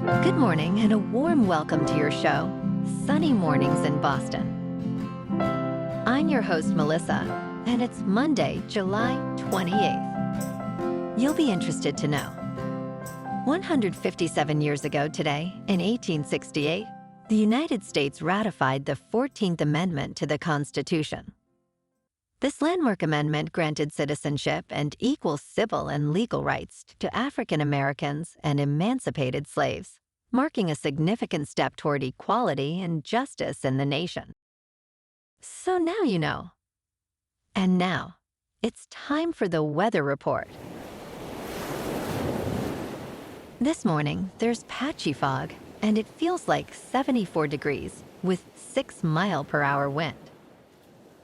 Good morning and a warm welcome to your show, Sunny Mornings in Boston. I'm your host, Melissa, and it's Monday, July 28th. You'll be interested to know. 157 years ago today, in 1868, the United States ratified the 14th Amendment to the Constitution. This landmark amendment granted citizenship and equal civil and legal rights to African Americans and emancipated slaves, marking a significant step toward equality and justice in the nation. So now you know. And now, it's time for the weather report. This morning, there's patchy fog, and it feels like 74 degrees with 6-mile-per-hour wind.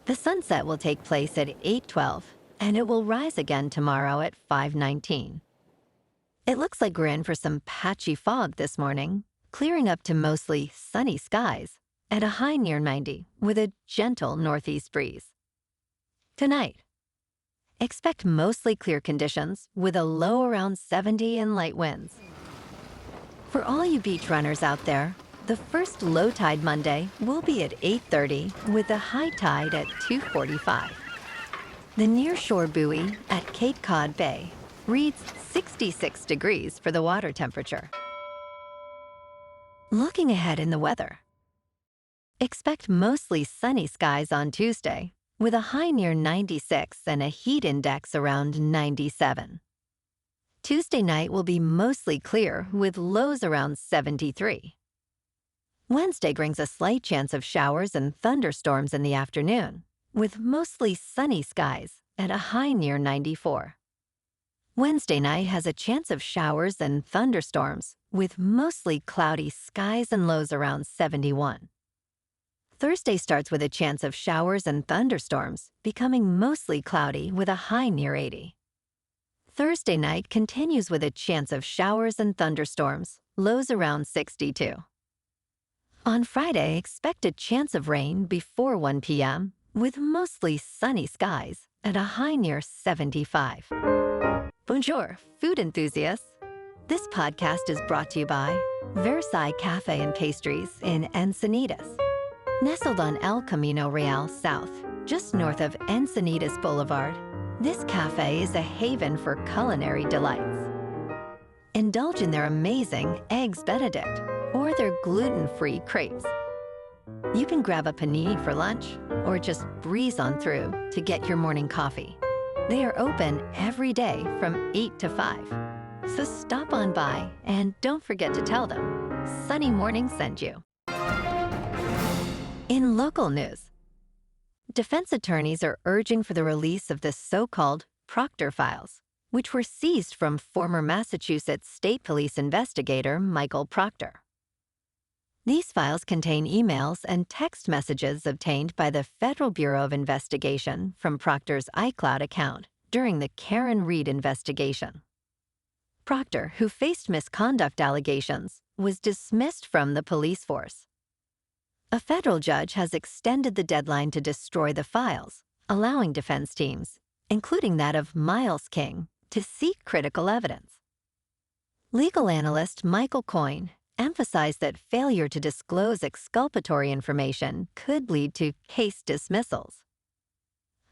The sunset will take place at 8:12, and it will rise again tomorrow at 5:19. It looks like we're in for some patchy fog this morning, clearing up to mostly sunny skies at a high near 90 with a gentle northeast breeze. Tonight, expect mostly clear conditions with a low around 70 and light winds. For all you beach runners out there, the first low tide Monday will be at 8:30 with a high tide at 2:45. The nearshore buoy at Cape Cod Bay reads 66 degrees for the water temperature. Looking ahead in the weather. Expect mostly sunny skies on Tuesday with a high near 96 and a heat index around 97. Tuesday night will be mostly clear with lows around 73. Wednesday brings a slight chance of showers and thunderstorms in the afternoon, with mostly sunny skies at a high near 94. Wednesday night has a chance of showers and thunderstorms, with mostly cloudy skies and lows around 71. Thursday starts with a chance of showers and thunderstorms, becoming mostly cloudy with a high near 80. Thursday night continues with a chance of showers and thunderstorms, lows around 62. On Friday, expect a chance of rain before 1 p.m. with mostly sunny skies at a high near 75. Bonjour, food enthusiasts. This podcast is brought to you by Versailles Cafe and Pastries in Encinitas. Nestled on El Camino Real South, just north of Encinitas Boulevard, this cafe is a haven for culinary delights. Indulge in their amazing Eggs Benedict or their gluten-free crepes. You can grab a panini for lunch or just breeze on through to get your morning coffee. They are open every day from 8 to 5. So stop on by and don't forget to tell them Sunny Morning sent you. In local news, defense attorneys are urging for the release of the so-called Proctor files, which were seized from former Massachusetts State Police investigator Michael Proctor. These files contain emails and text messages obtained by the Federal Bureau of Investigation from Proctor's iCloud account during the Karen Reed investigation. Proctor, who faced misconduct allegations, was dismissed from the police force. A federal judge has extended the deadline to destroy the files, allowing defense teams, including that of Miles King, to seek critical evidence. Legal analyst Michael Coyne emphasized that failure to disclose exculpatory information could lead to case dismissals.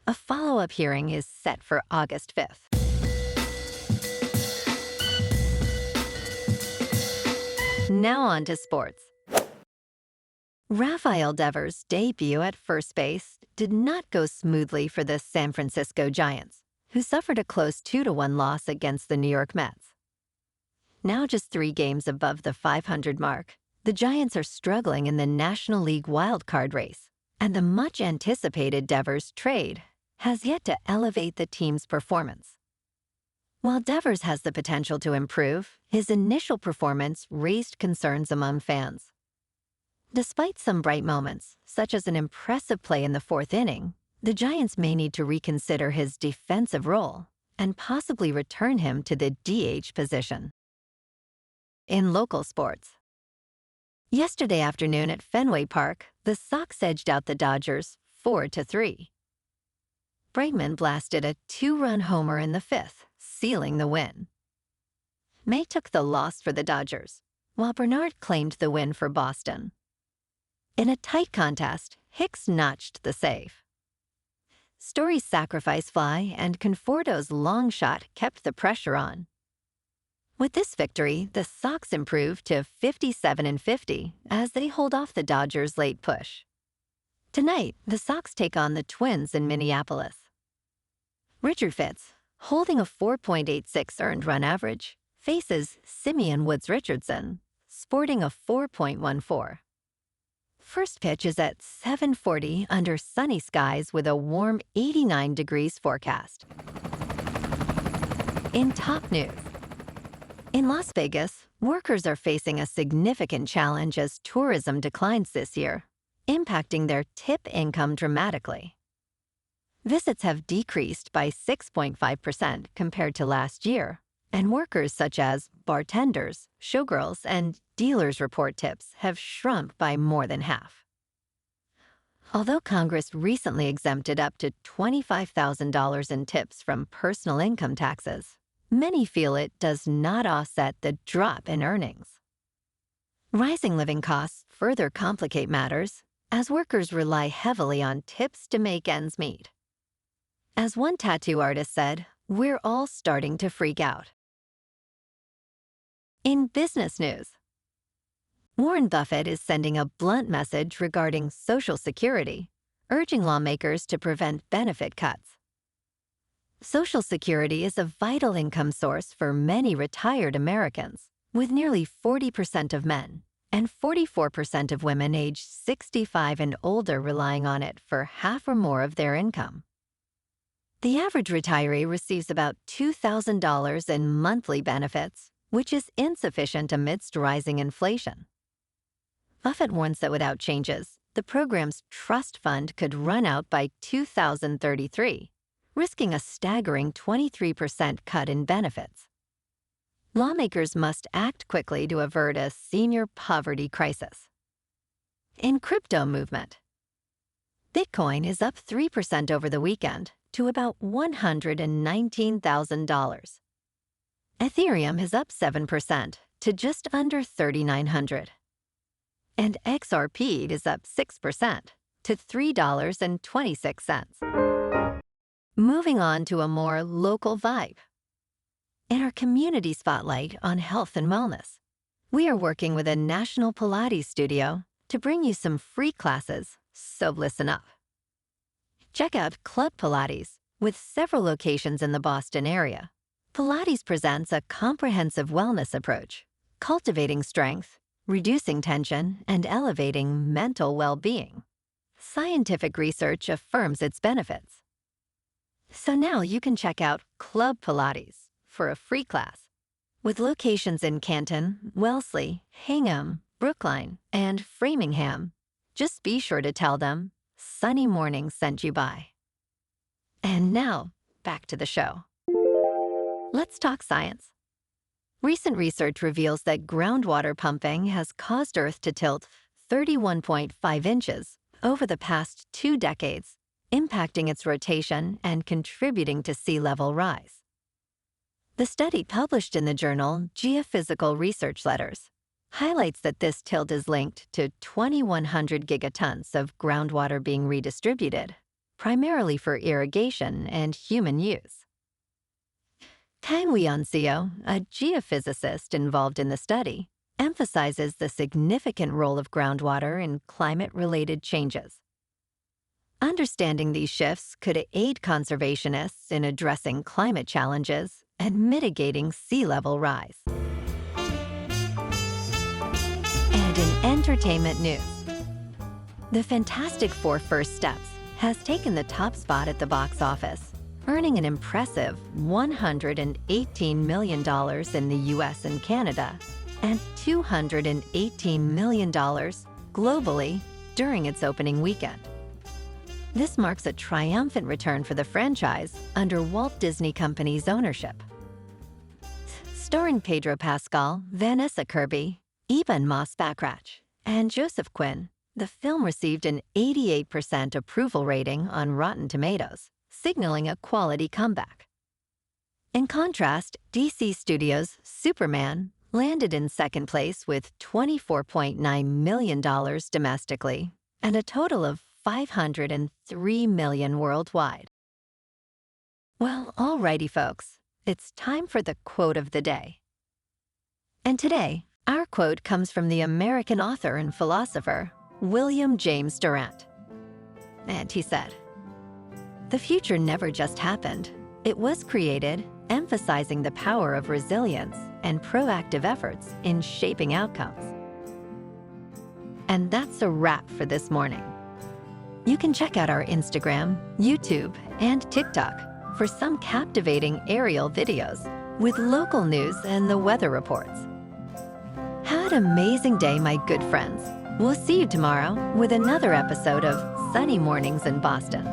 A follow-up hearing is set for August 5th. Now on to sports. Rafael Devers' debut at first base did not go smoothly for the San Francisco Giants, who suffered a close 2-1 loss against the New York Mets. Now just 3 games above the 500 mark, the Giants are struggling in the National League wildcard race, and the much-anticipated Devers trade has yet to elevate the team's performance. While Devers has the potential to improve, his initial performance raised concerns among fans. Despite some bright moments, such as an impressive play in the 4th inning, the Giants may need to reconsider his defensive role and possibly return him to the DH position. In local sports. Yesterday afternoon at Fenway Park, the Sox edged out the Dodgers 4-3. Bregman blasted a 2-run homer in the 5th, sealing the win. May took the loss for the Dodgers, while Bernard claimed the win for Boston. In a tight contest, Hicks notched the save. Story's sacrifice fly and Conforto's long shot kept the pressure on. With this victory, the Sox improved to 57-50 as they hold off the Dodgers' late push. Tonight, the Sox take on the Twins in Minneapolis. Richard Fitz, holding a 4.86 earned run average, faces Simeon Woods Richardson, sporting a 4.14. First pitch is at 7:40 under sunny skies with a warm 89 degrees forecast. In top news, in Las Vegas, workers are facing a significant challenge as tourism declines this year, impacting their tip income dramatically. Visits have decreased by 6.5% compared to last year, and workers such as bartenders, showgirls, and dealers report tips have shrunk by more than half. Although Congress recently exempted up to $25,000 in tips from personal income taxes, many feel it does not offset the drop in earnings. Rising living costs further complicate matters as workers rely heavily on tips to make ends meet. As one tattoo artist said, we're all starting to freak out. In business news, Warren Buffett is sending a blunt message regarding Social Security, urging lawmakers to prevent benefit cuts. Social Security is a vital income source for many retired Americans, with nearly 40% of men and 44% of women aged 65 and older relying on it for half or more of their income. The average retiree receives about $2,000 in monthly benefits, which is insufficient amidst rising inflation. Buffett warns that without changes, the program's trust fund could run out by 2033, risking a staggering 23% cut in benefits. Lawmakers must act quickly to avert a senior poverty crisis. In crypto movement, Bitcoin is up 3% over the weekend to about $119,000. Ethereum is up 7% to just under $3,900. And XRP is up 6% to $3.26. Moving on to a more local vibe. In our community spotlight on health and wellness, we are working with a national Pilates studio to bring you some free classes, so listen up. Check out Club Pilates with several locations in the Boston area. Pilates presents a comprehensive wellness approach, cultivating strength, reducing tension, and elevating mental well-being. Scientific research affirms its benefits. So now you can check out Club Pilates for a free class. With locations in Canton, Wellesley, Hingham, Brookline, and Framingham, just be sure to tell them Sunny Morning sent you by. And now, back to the show. Let's talk science. Recent research reveals that groundwater pumping has caused Earth to tilt 31.5 inches over the past 2 decades, impacting its rotation and contributing to sea level rise. The study published in the journal Geophysical Research Letters highlights that this tilt is linked to 2,100 gigatons of groundwater being redistributed, primarily for irrigation and human use. Kang Weon-seo, a geophysicist involved in the study, emphasizes the significant role of groundwater in climate-related changes. Understanding these shifts could aid conservationists in addressing climate challenges and mitigating sea level rise. And in entertainment news, the Fantastic Four: First Steps has taken the top spot at the box office, earning an impressive $118 million in the US and Canada and $218 million globally during its opening weekend. This marks a triumphant return for the franchise under Walt Disney Company's ownership. Starring Pedro Pascal, Vanessa Kirby, Eben Moss-Bachrach, and Joseph Quinn, the film received an 88% approval rating on Rotten Tomatoes, signaling a quality comeback. In contrast, DC Studios' Superman landed in second place with $24.9 million domestically and a total of $503 million worldwide. Well, alrighty, folks, it's time for the quote of the day. And today, our quote comes from the American author and philosopher, William James Durant. And he said, "The future never just happened. It was created, emphasizing the power of resilience and proactive efforts in shaping outcomes." And that's a wrap for this morning. You can check out our Instagram, YouTube, and TikTok for some captivating aerial videos with local news and the weather reports. Have an amazing day, my good friends. We'll see you tomorrow with another episode of Sunny Mornings in Boston.